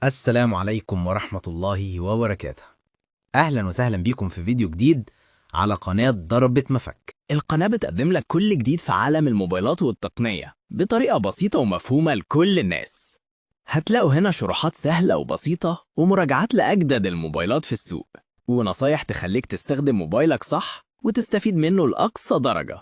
السلام عليكم ورحمة الله وبركاته. أهلا وسهلا بيكم في فيديو جديد على قناة ضربة مفك. القناة بتقدم لك كل جديد في عالم الموبايلات والتقنية بطريقة بسيطة ومفهومة لكل الناس. هتلاقوا هنا شروحات سهلة وبسيطة ومراجعات لأجدد الموبايلات في السوق، ونصايح تخليك تستخدم موبايلك صح وتستفيد منه لأقصى درجة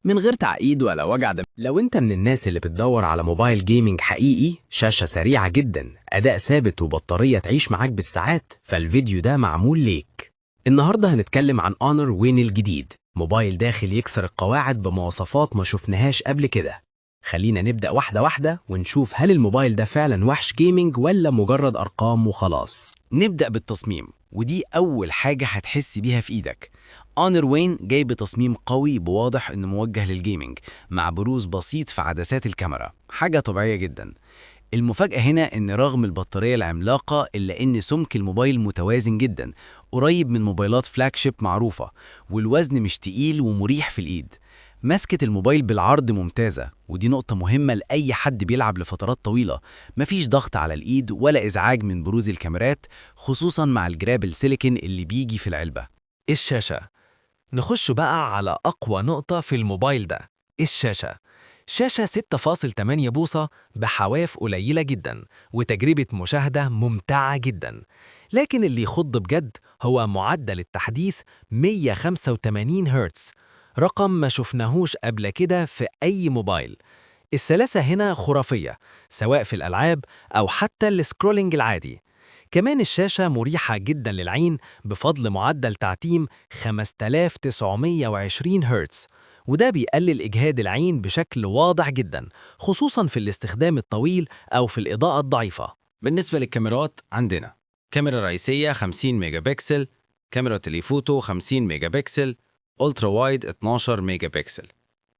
من غير تعقيد ولا وجع دماغ. لو أنت من الناس اللي بتدور على موبايل جيمنج حقيقي، شاشة سريعة جدا، أداء ثابت وبطارية تعيش معاك بالساعات، فالفيديو ده معمول ليك. النهاردة هنتكلم عن اونر وين الجديد، موبايل داخل يكسر القواعد بمواصفات ما شفناهاش قبل كده. خلينا نبدأ واحدة واحدة ونشوف هل الموبايل ده فعلا وحش جيمنج ولا مجرد أرقام وخلاص. نبدأ بالتصميم، ودي أول حاجة هتحس بيها في إيدك. اونر وين جاي بتصميم قوي بواضح إنه موجه للجيمنج، مع بروز بسيط في عدسات الكاميرا، حاجة طبيعية جدا. المفاجأة هنا إن رغم البطارية العملاقة إلا إن سمك الموبايل متوازن جدا، قريب من موبايلات فلاج شيب معروفة، والوزن مش تقيل ومريح في الإيد. مسكة الموبايل بالعرض ممتازة، ودي نقطة مهمة لأي حد بيلعب لفترات طويلة. مفيش ضغط على الإيد ولا إزعاج من بروز الكاميرات، خصوصا مع الجراب السيليكون اللي بيجي في العلبة. الشاشة. نخش بقى على أقوى نقطة في الموبايل ده، الشاشة. شاشة 6.8 بوصة بحواف قليلة جدا وتجربة مشاهدة ممتعة جدا، لكن اللي يخض بجد هو معدل التحديث 185 هرتز، رقم ما شفناهوش قبل كده في أي موبايل. السلاسة هنا خرافية، سواء في الألعاب أو حتى السكرولينج العادي. كمان الشاشة مريحة جدا للعين بفضل معدل تعتيم 5920 هرتز، وده بيقلل إجهاد العين بشكل واضح جدا، خصوصا في الاستخدام الطويل أو في الإضاءة الضعيفة. بالنسبة للكاميرات، عندنا كاميرا رئيسية 50 ميجا بكسل، كاميرا تليفوتو 50 ميجا بكسل، ألترا وايد 12 ميجا بكسل.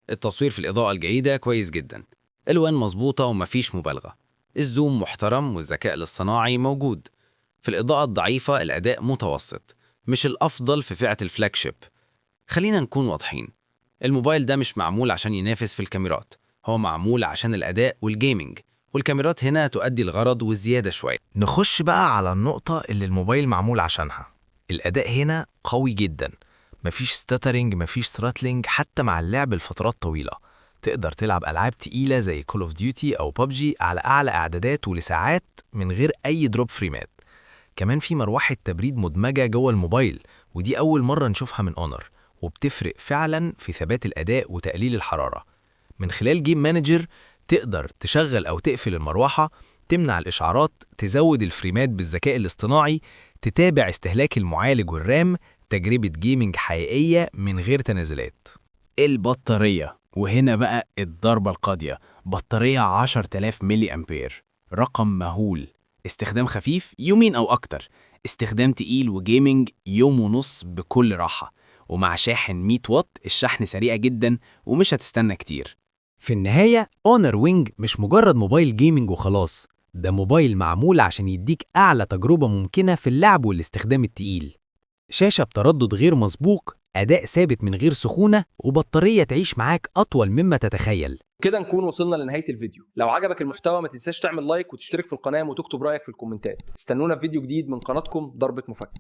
التصوير في الإضاءة الجيدة كويس جدا، الوان مظبوطة ومفيش مبالغة، الزوم محترم والذكاء الاصطناعي موجود. في الإضاءة الضعيفة الأداء متوسط، مش الأفضل في فئة الفلاج شيب. خلينا نكون واضحين، الموبايل ده مش معمول عشان ينافس في الكاميرات، هو معمول عشان الأداء والجيمنج، والكاميرات هنا تؤدي الغرض والزيادة شوية. نخش بقى على النقطة اللي الموبايل معمول عشانها. الأداء هنا قوي جدا، مفيش ستاترينج، مفيش ثراتلينج، حتى مع اللعب لفترات طويلة. تقدر تلعب ألعاب تقيلة زي كول اوف ديوتي أو ببجي على أعلى إعدادات ولساعات من غير أي دروب فريمات. كمان في مروحة تبريد مدمجة جوه الموبايل، ودي أول مرة نشوفها من اونر، وبتفرق فعلا في ثبات الأداء وتقليل الحرارة. من خلال جيم مانجر تقدر تشغل أو تقفل المروحة، تمنع الإشعارات، تزود الفريمات بالذكاء الاصطناعي، تتابع استهلاك المعالج والرام. تجربة جيمنج حقيقية من غير تنازلات. البطارية، وهنا بقى الضربة القاضية. بطارية 10,000 ملي أمبير، رقم مهول. استخدام خفيف يومين أو أكتر، استخدام تقيل وجيمنج يوم ونص بكل راحة. ومع شاحن 100 واط الشحن سريع جدا ومش هتستنى كتير. في النهاية، اونر وينج مش مجرد موبايل جيمنج وخلاص، ده موبايل معمول عشان يديك أعلى تجربة ممكنة في اللعب والاستخدام التقيل. شاشة بتردد غير مسبوق، أداء ثابت من غير سخونة، وبطارية تعيش معاك أطول مما تتخيل. كده نكون وصلنا لنهاية الفيديو. لو عجبك المحتوى ما تنساش تعمل لايك وتشترك في القناة وتكتب رأيك في الكومنتات. استنونا في فيديو جديد من قناتكم ضربة مفك.